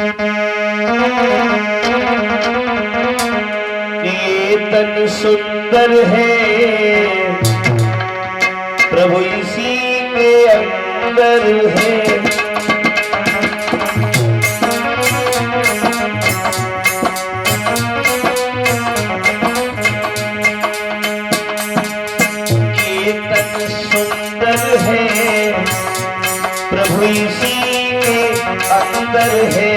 ये तन सुंदर है प्रभु इसी के अंदर है। ये तन सुंदर है प्रभु इसी के अंदर है।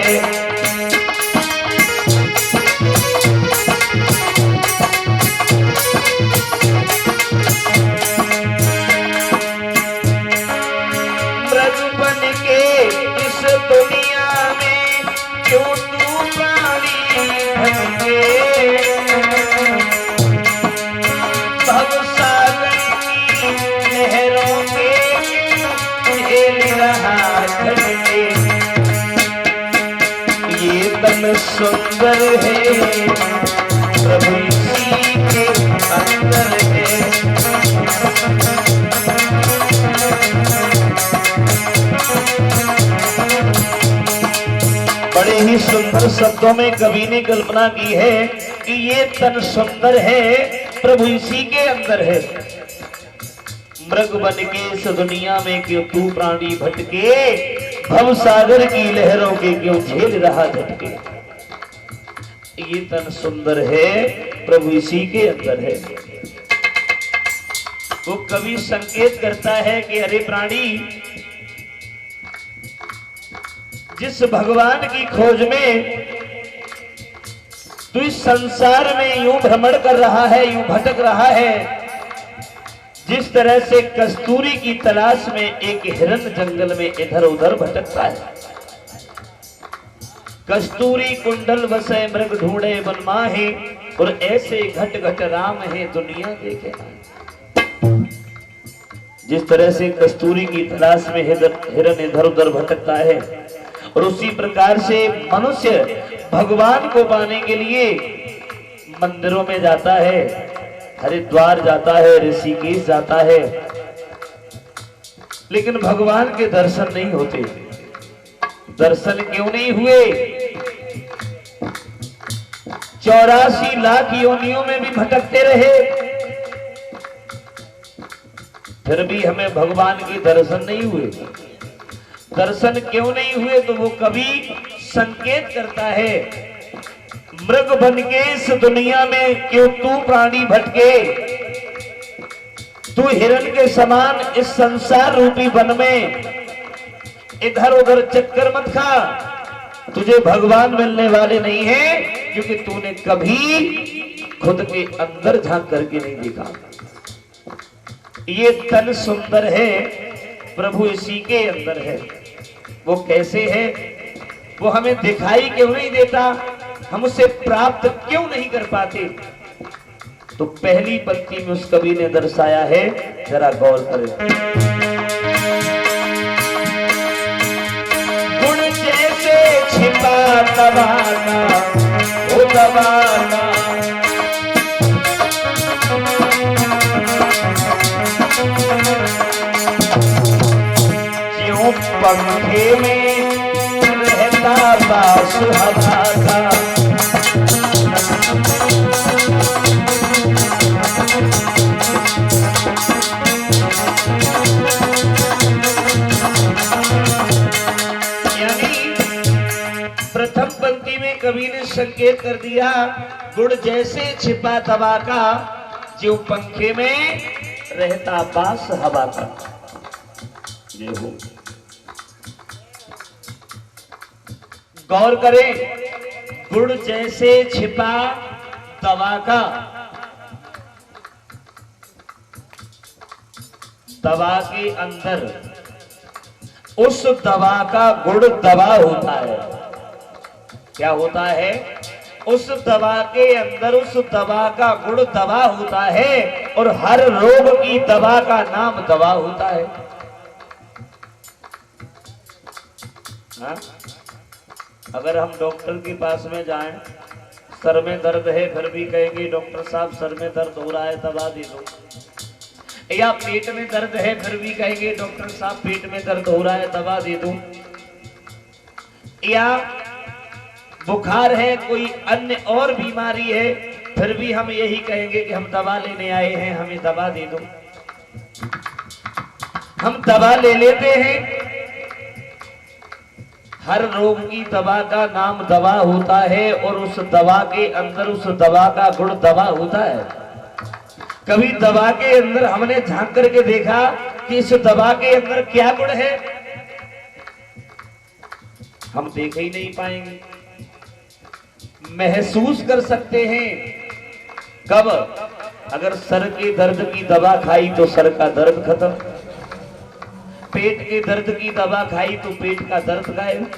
सुंदर है प्रभु इसी के अंदर है। बड़े ही सुंदर शब्दों में कवि ने कल्पना की है कि ये तन सुंदर है प्रभु इसी के अंदर है। मृग बन के इस दुनिया में क्यों तू प्राणी भटके, भव सागर की लहरों के क्यों झेल रहा झटके। ये तन सुंदर है प्रभु इसी के अंदर है। वो कवि संकेत करता है कि अरे प्राणी, जिस भगवान की खोज में तू इस संसार में यूं भ्रमण कर रहा है, यूं भटक रहा है, जिस तरह से कस्तूरी की तलाश में एक हिरन जंगल में इधर उधर भटकता है। कस्तूरी कुंडल वसे मृग ढूंढे बन माहे, और ऐसे घट घट राम है दुनिया देखे ना। जिस तरह से कस्तूरी की तलाश में हिरन इधर उधर भटकता है, और उसी प्रकार से मनुष्य भगवान को पाने के लिए मंदिरों में जाता है, हरिद्वार जाता है, ऋषिकेश जाता है, लेकिन भगवान के दर्शन नहीं होते। दर्शन क्यों नहीं हुए? 84 लाख योनियों में भी भटकते रहे, फिर भी हमें भगवान के दर्शन नहीं हुए। दर्शन क्यों नहीं हुए? तो वो कवि संकेत करता है, मृग बन के इस दुनिया में क्यों तू प्राणी भटके, तू हिरन के समान इस संसार रूपी वन में इधर उधर चक्कर मत खा। तुझे भगवान मिलने वाले नहीं है, क्योंकि तूने कभी खुद के अंदर झांक करके नहीं देखा। ये तन सुंदर है प्रभु इसी के अंदर है। वो कैसे है? वो हमें दिखाई क्यों नहीं देता, हम उसे प्राप्त क्यों नहीं कर पाते? तो पहली पंक्ति में उस कवि ने दर्शाया है, जरा गौर करें। गुण जैसे छिपा दबाना, वो दबाना, क्यों पंखे में रहता बास हवा का, प्रथम पंक्ति में कवि ने संकेत कर दिया, गुड़ जैसे छिपा दवा का, जो पंखे में रहता बास हवा का। ये हो, गौर करें, गुड़ जैसे छिपा दवा का। दवा के अंदर उस दवा का गुड़ दवा होता है। क्या होता है? उस दवा के अंदर उस दवा का गुण दवा होता है, और हर रोग की दवा का नाम दवा होता है। हा? अगर हम डॉक्टर के पास में जाएं, सर में दर्द है, फिर भी कहेंगे डॉक्टर साहब सर में दर्द हो रहा है, दवा दे दो। या पेट में दर्द है, फिर भी कहेंगे डॉक्टर साहब पेट में दर्द हो रहा है, दवा दे दो। या बुखार है, कोई अन्य और बीमारी है, फिर भी हम यही कहेंगे कि हम दवा लेने आए हैं, हमें दवा दे दो। हम दवा ले लेते हैं। हर रोग की दवा का नाम दवा होता है और उस दवा के अंदर उस दवा का गुण दवा होता है। कभी दवा के अंदर हमने झांक करके देखा कि इस दवा के अंदर क्या गुण है? हम देख ही नहीं पाएंगे। महसूस कर सकते हैं कब? अगर सर के दर्द की दवा खाई तो सर का दर्द खत्म, पेट के दर्द की दवा खाई तो पेट का दर्द गायब,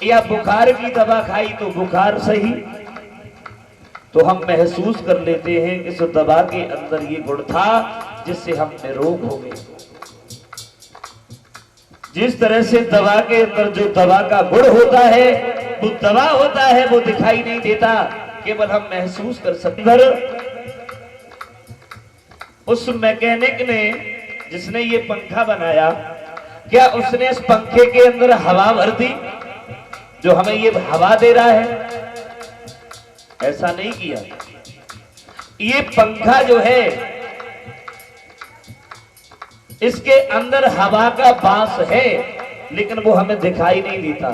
या बुखार की दवा खाई तो बुखार सही। तो हम महसूस कर लेते हैं कि इस दवा के अंदर ये गुण था जिससे हम निरोग हो गए। जिस तरह से दवा के अंदर जो दवा का गुण होता है वो दवा होता है, वो दिखाई नहीं देता, केवल हम महसूस कर सकते। उस मैकेनिक ने जिसने ये पंखा बनाया, क्या उसने इस पंखे के अंदर हवा भर दी जो हमें ये हवा दे रहा है? ऐसा नहीं किया। ये पंखा जो है इसके अंदर हवा का बांस है, लेकिन वो हमें दिखाई नहीं देता,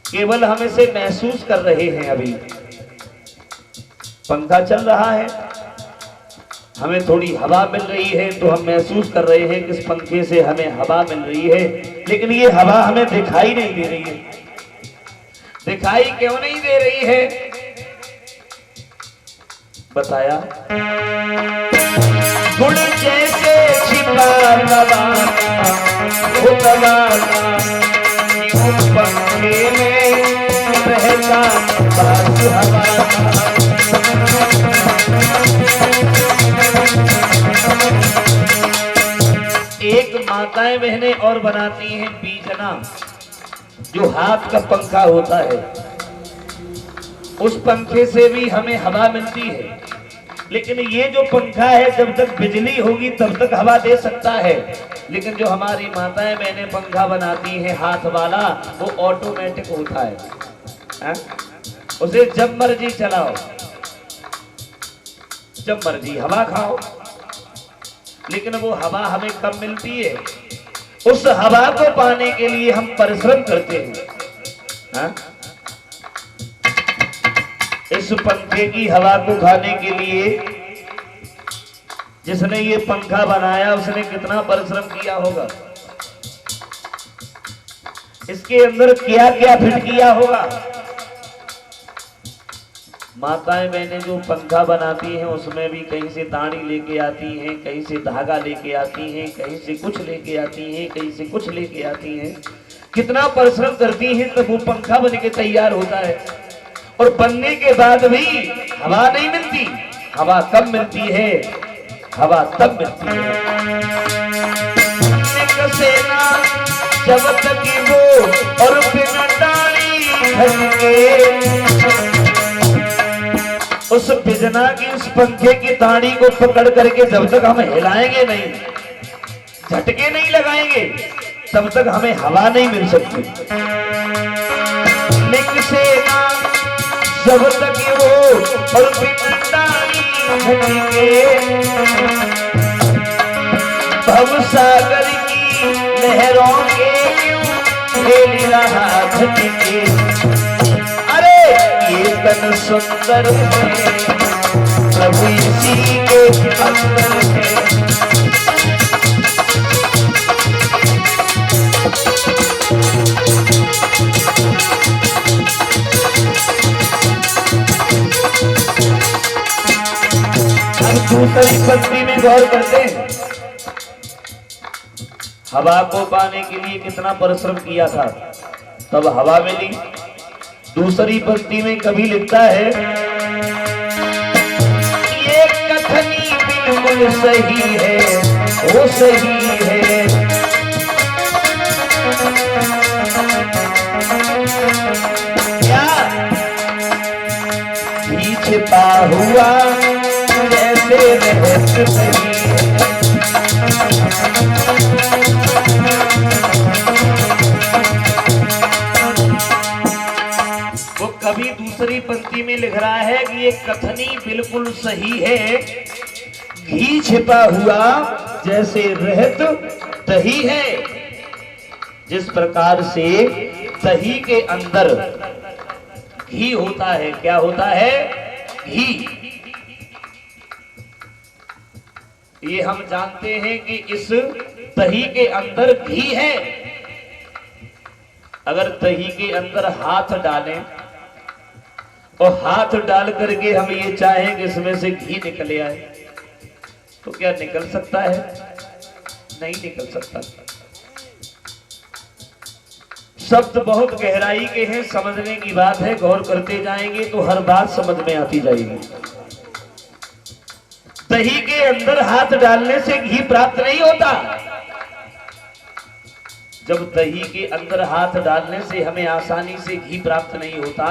केवल हम इसे महसूस कर रहे हैं। अभी पंखा चल रहा है, हमें थोड़ी हवा मिल रही है तो हम महसूस कर रहे हैं कि इस पंखे से हमें हवा मिल रही है, लेकिन ये हवा हमें दिखाई नहीं दे रही है। दिखाई क्यों नहीं दे रही है? बताया, गुण जैसे छिपा दवाना वो दवाना पंखे में रहता बात हवा। एक माताएं बहनें और बनाती हैं बीजना, जो हाथ का पंखा होता है। उस पंखे से भी हमें हवा मिलती है, लेकिन ये जो पंखा है जब तक बिजली होगी तब तक हवा दे सकता है। लेकिन जो हमारी माताएं बहनें पंखा बनाती हैं हाथ वाला, वो ऑटोमेटिक होता है। उसे जब मर्जी चलाओ, जब मर्जी हवा खाओ, लेकिन वो हवा हमें कब मिलती है? उस हवा को पाने के लिए हम परिश्रम करते हैं। इस पंखे की हवा को खाने के लिए जिसने ये पंखा बनाया उसने कितना परिश्रम किया होगा, इसके अंदर क्या क्या फिट किया होगा। माताएं बहनें जो पंखा बनाती हैं उसमें भी कहीं से दानी लेके आती हैं, कहीं से धागा लेके आती हैं, कहीं से कुछ लेके आती हैं, कहीं से कुछ लेके आती हैं। कितना परिश्रम करती हैं तब वो पंखा बन के तैयार होता है। और बनने के बाद भी हवा नहीं मिलती। हवा कब मिलती है? हवा तब मिलती है सेना जब तक वो और बिना डाली झटके। उस बिजना की उस पंखे की ताड़ी को पकड़ करके जब तक हम हिलाएंगे नहीं, झटके नहीं लगाएंगे, तब तक हमें हवा नहीं मिल सकती। सेना जब तक वो और बिना डाली झटके। भव सागर की लहरों के खेल रहा झटके। अरे ये तन सुंदर है प्रभु इसी के अंदर है। दूसरी पंक्ति में गौर करते हैं, हवा को पाने के लिए कितना परिश्रम किया था तब हवा मिली। दूसरी पंक्ति में कभी लिखता है, ये कथनी बिल्कुल सही है, वो सही है। क्या भी छिपा हुआ जैसे रहस्य सही है। पंक्ति में लिख रहा है कि ये कथनी बिल्कुल सही है, घी छिपा हुआ जैसे रहत दही है। जिस प्रकार से दही के अंदर घी होता है, क्या होता है? घी। ये हम जानते हैं कि इस दही के अंदर घी है। अगर दही के अंदर हाथ डालें और हाथ डाल करके हम ये चाहें कि इसमें से घी निकले आए, तो क्या निकल सकता है? नहीं निकल सकता। शब्द बहुत गहराई के हैं, समझने की बात है। गौर करते जाएंगे तो हर बात समझ में आती जाएगी। दही के अंदर हाथ डालने से घी प्राप्त नहीं होता। जब दही के अंदर हाथ डालने से हमें आसानी से घी प्राप्त नहीं होता,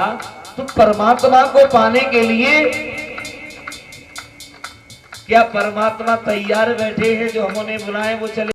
तो परमात्मा को पाने के लिए क्या परमात्मा तैयार बैठे हैं जो हम उन्हें बुलाएं वो चले?